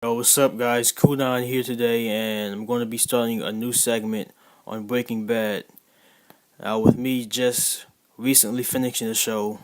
Yo, what's up, guys? Kudan here today, and I'm going to be starting a new segment on Breaking Bad. With me just recently finishing the show,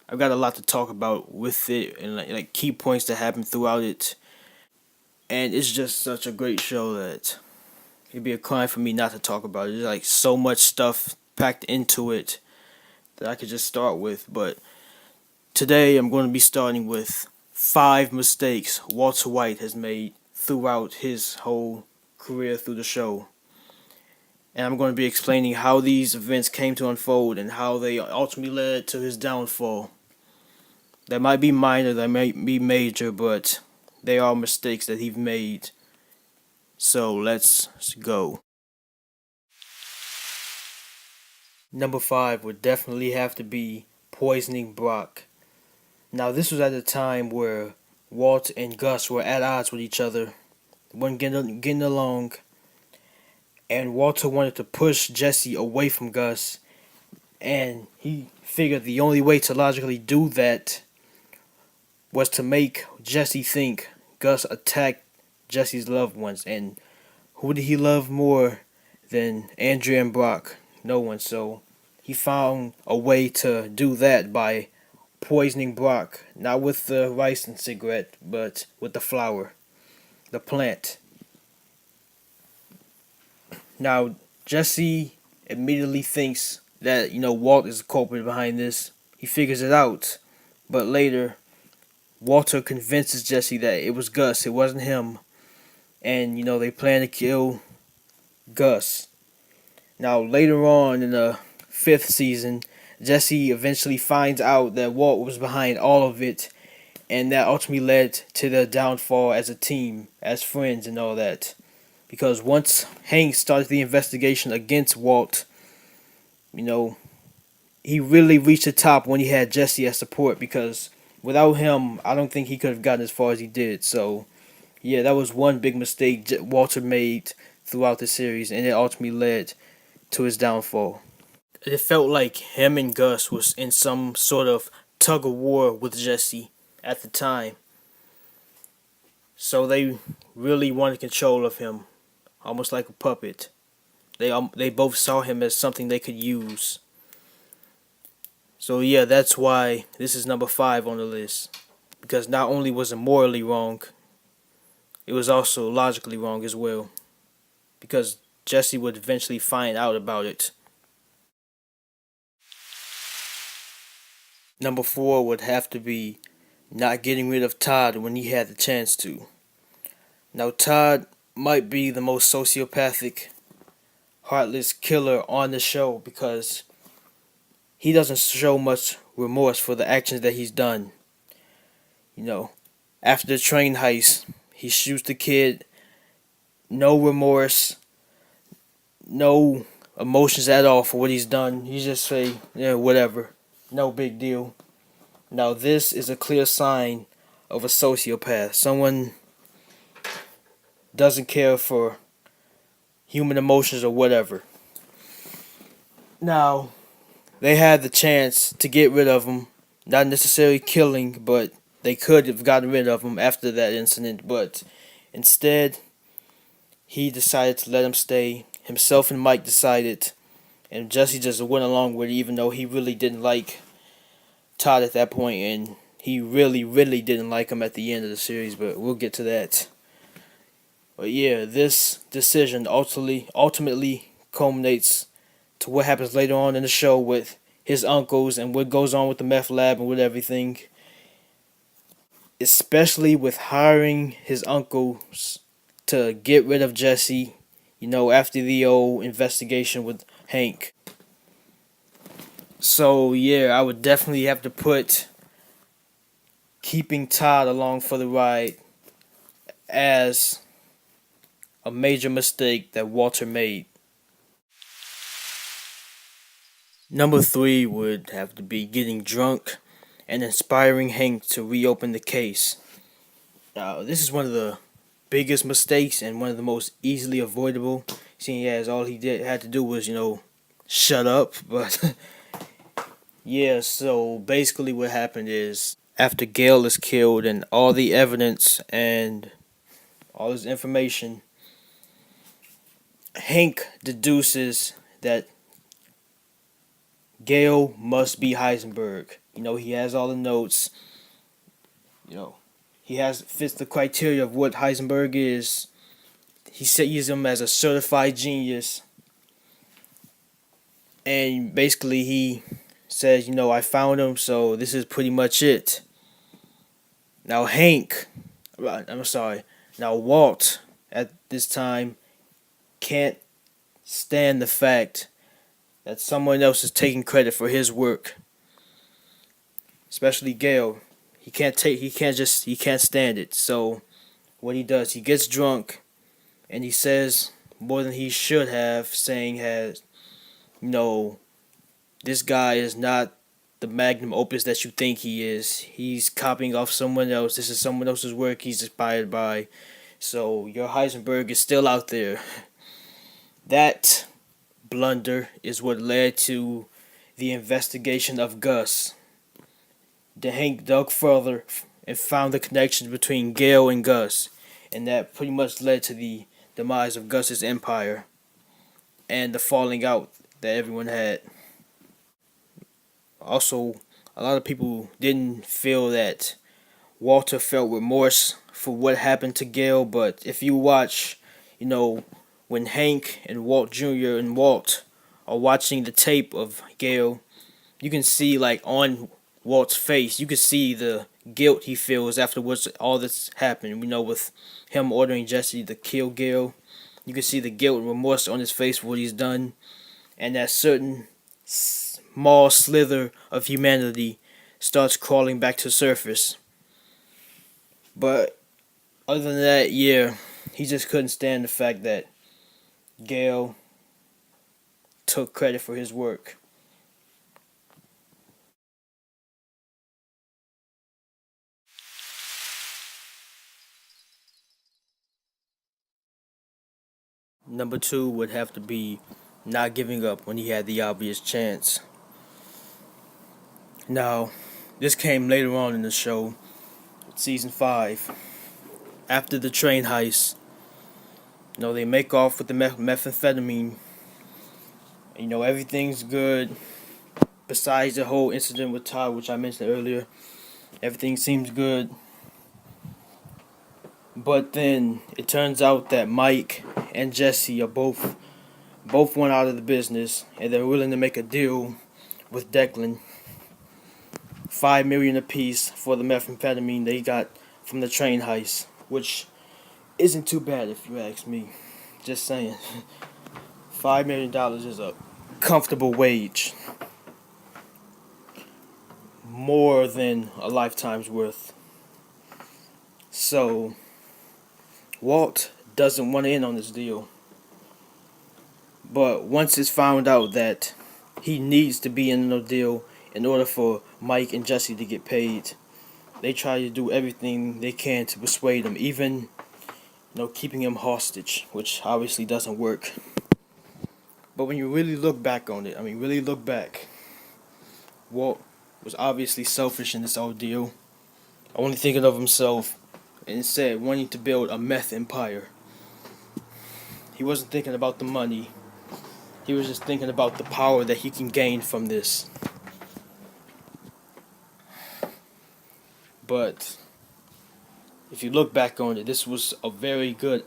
I've got a lot to talk about with it and like key points that happened throughout it. And it's just such a great show that it'd be a crime for me not to talk about it. There's like so much stuff packed into it that I could just start with. But today, I'm going to be starting with 5 mistakes Walter White has made throughout his whole career through the show. And I'm going to be explaining how these events came to unfold and how they ultimately led to his downfall. They might be minor, they might be major, but they are mistakes that he made. So let's go. Number 5 would definitely have to be poisoning Brock. Now, this was at a time where Walt and Gus were at odds with each other, weren't getting along, and Walter wanted to push Jesse away from Gus, and he figured the only way to logically do that was to make Jesse think Gus attacked Jesse's loved ones, and who did he love more than Andrea and Brock? No one. So he found a way to do that by poisoning Brock, not with the rice and cigarette, but with the flower, the plant. Now, Jesse immediately thinks that, Walt is the culprit behind this. He figures it out. But later, Walter convinces Jesse that it was Gus, it wasn't him. And, they plan to kill Gus. Now, later on in the 5th season, Jesse eventually finds out that Walt was behind all of it, and that ultimately led to their downfall as a team, as friends, and all that. Because once Hank started the investigation against Walt, he really reached the top when he had Jesse as support. Because without him, I don't think he could have gotten as far as he did. So, yeah, that was one big mistake Walter made throughout the series, and it ultimately led to his downfall. It felt like him and Gus was in some sort of tug of war with Jesse at the time. So they really wanted control of him, almost like a puppet. They both saw him as something they could use. So yeah, that's why this is number 5 on the list. Because not only was it morally wrong, it was also logically wrong as well. Because Jesse would eventually find out about it. Number 4 would have to be not getting rid of Todd when he had the chance to. Now, Todd might be the most sociopathic, heartless killer on the show because he doesn't show much remorse for the actions that he's done. After the train heist, he shoots the kid, no remorse, no emotions at all for what he's done. He just say, yeah, whatever. No big deal. Now, this is a clear sign of a sociopath. Someone doesn't care for human emotions or whatever. Now, they had the chance to get rid of him. Not necessarily killing, but they could have gotten rid of him after that incident. But instead, he decided to let him stay. Himself and Mike decided. And Jesse just went along with it, even though he really didn't like Todd at that point, and he really, really didn't like him at the end of the series, but we'll get to that. But yeah, this decision ultimately culminates to what happens later on in the show with his uncles and what goes on with the meth lab and with everything. Especially with hiring his uncles to get rid of Jesse, after the old investigation with Hank. So yeah, I would definitely have to put keeping Todd along for the ride as a major mistake that Walter made. Number 3 would have to be getting drunk and inspiring Hank to reopen the case. Now, this is one of the biggest mistakes and one of the most easily avoidable, seeing as all he had to do was, shut up. But yeah, so basically what happened is after Gale is killed and all the evidence and all this information, Hank deduces that Gale must be Heisenberg. He has all the notes. You know, he has fits the criteria of what Heisenberg is. He sees him as a certified genius, and basically he says, I found him, so this is pretty much it. Now I'm sorry. Now Walt at this time can't stand the fact that someone else is taking credit for his work, especially Gale. He can't stand it. So what he does, he gets drunk and he says more than he should have, saying this guy is not the magnum opus that you think he is. He's copying off someone else. This is someone else's work he's inspired by. So your Heisenberg is still out there. That blunder is what led to the investigation of Gus. Then Hank dug further and found the connection between Gale and Gus, and that pretty much led to the demise of Gus's empire and the falling out that everyone had. Also, a lot of people didn't feel that Walter felt remorse for what happened to Gale, but if you watch, when Hank and Walt Jr. and Walt are watching the tape of Gale, you can see, like, on Walt's face, you can see the guilt he feels afterwards all this happened. With him ordering Jesse to kill Gale, you can see the guilt and remorse on his face for what he's done, and that certain small slither of humanity starts crawling back to the surface. But other than that, yeah, he just couldn't stand the fact that Gale took credit for his work. Number two would have to be not giving up when he had the obvious chance. Now, this came later on in the show, season 5. After the train heist, they make off with the methamphetamine. Everything's good. Besides the whole incident with Todd, which I mentioned earlier, everything seems good. But then it turns out that Mike and Jesse are both went out of the business, and they're willing to make a deal with Declan. $5 million apiece for the methamphetamine they got from the train heist, which isn't too bad if you ask me. Just saying. $5 million is a comfortable wage. More than a lifetime's worth. So, Walt doesn't want in on this deal. But once it's found out that he needs to be in the deal in order for Mike and Jesse to get paid, they try to do everything they can to persuade him, even keeping him hostage, which obviously doesn't work. But when you really look back on it, Walt was obviously selfish in this ordeal, only thinking of himself, and instead wanting to build a meth empire. He wasn't thinking about the money. He was just thinking about the power that he can gain from this. But if you look back on it, this was a very good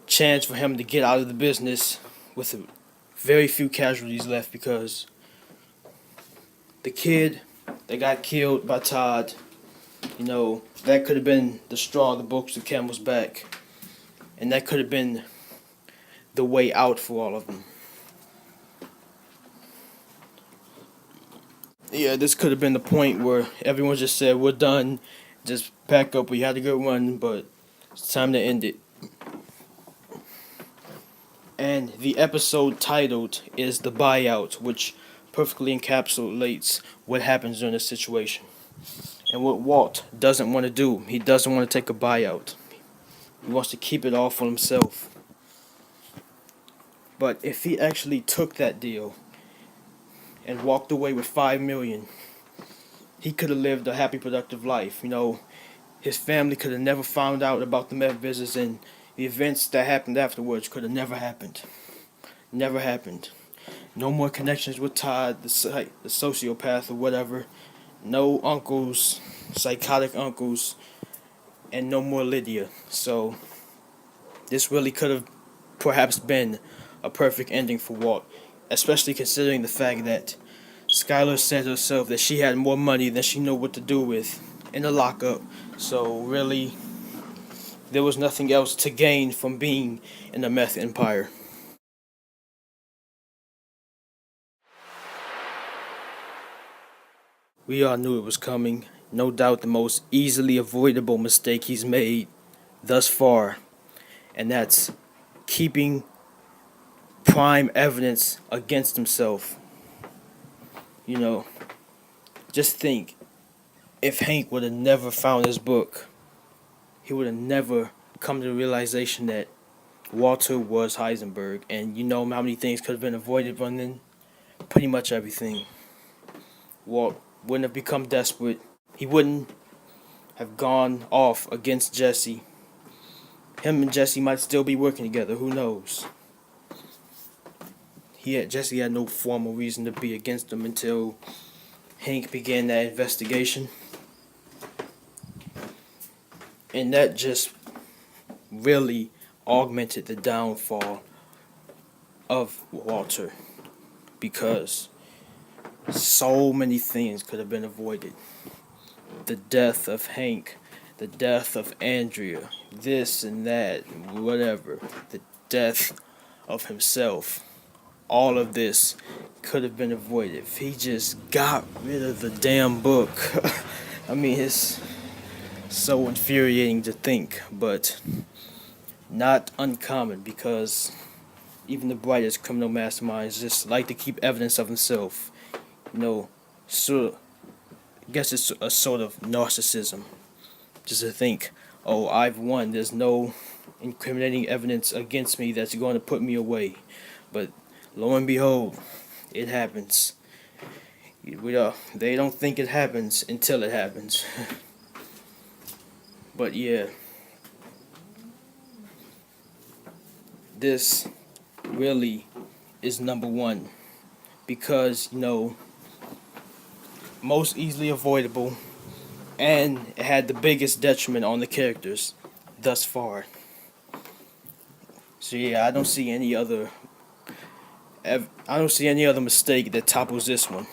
chance for him to get out of the business with very few casualties left, because the kid that got killed by Todd, that could have been the straw that broke the camel's back, and that could have been the way out for all of them. Yeah, this could have been the point where everyone just said, we're done, just pack up, we had a good run, but it's time to end it. And the episode titled is The Buyout, which perfectly encapsulates what happens during this situation. And what Walt doesn't want to do, he doesn't want to take a buyout. He wants to keep it all for himself. But if he actually took that deal and walked away with $5 million, he could have lived a happy, productive life. His family could have never found out about the meth business, and the events that happened afterwards could have never happened. Never happened. No more connections with Todd, the sociopath or whatever. No uncles, psychotic uncles, and no more Lydia. So this really could have perhaps been a perfect ending for Walt, especially considering the fact that Skylar said herself that she had more money than she knew what to do with in the lockup. So really, there was nothing else to gain from being in the meth empire. We all knew it was coming. No doubt the most easily avoidable mistake he's made thus far, and that's keeping prime evidence against himself. You know, just think, if Hank would have never found his book, he would have never come to the realization that Walter was Heisenberg. And you know how many things could have been avoided from then? Pretty much everything. Walt wouldn't have become desperate. He wouldn't have gone off against Jesse. Him and Jesse might still be working together. Who knows? Jesse had no formal reason to be against him until Hank began that investigation. And that just really augmented the downfall of Walter, because so many things could have been avoided. The death of Hank, the death of Andrea, this and that, whatever, the death of himself. All of this could have been avoided if he just got rid of the damn book. I mean, it's so infuriating to think, but not uncommon, because even the brightest criminal masterminds just like to keep evidence of himself. So I guess it's a sort of narcissism, just to think, oh, I've won. There's no incriminating evidence against me that's going to put me away. But lo and behold, it happens. They don't think it happens until it happens. But yeah, this really is number one, because most easily avoidable, and it had the biggest detriment on the characters thus far. So yeah, I don't see any other mistake that topples this one.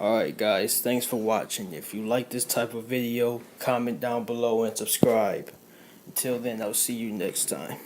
Alright guys, thanks for watching. If you like this type of video, comment down below and subscribe. Until then, I'll see you next time.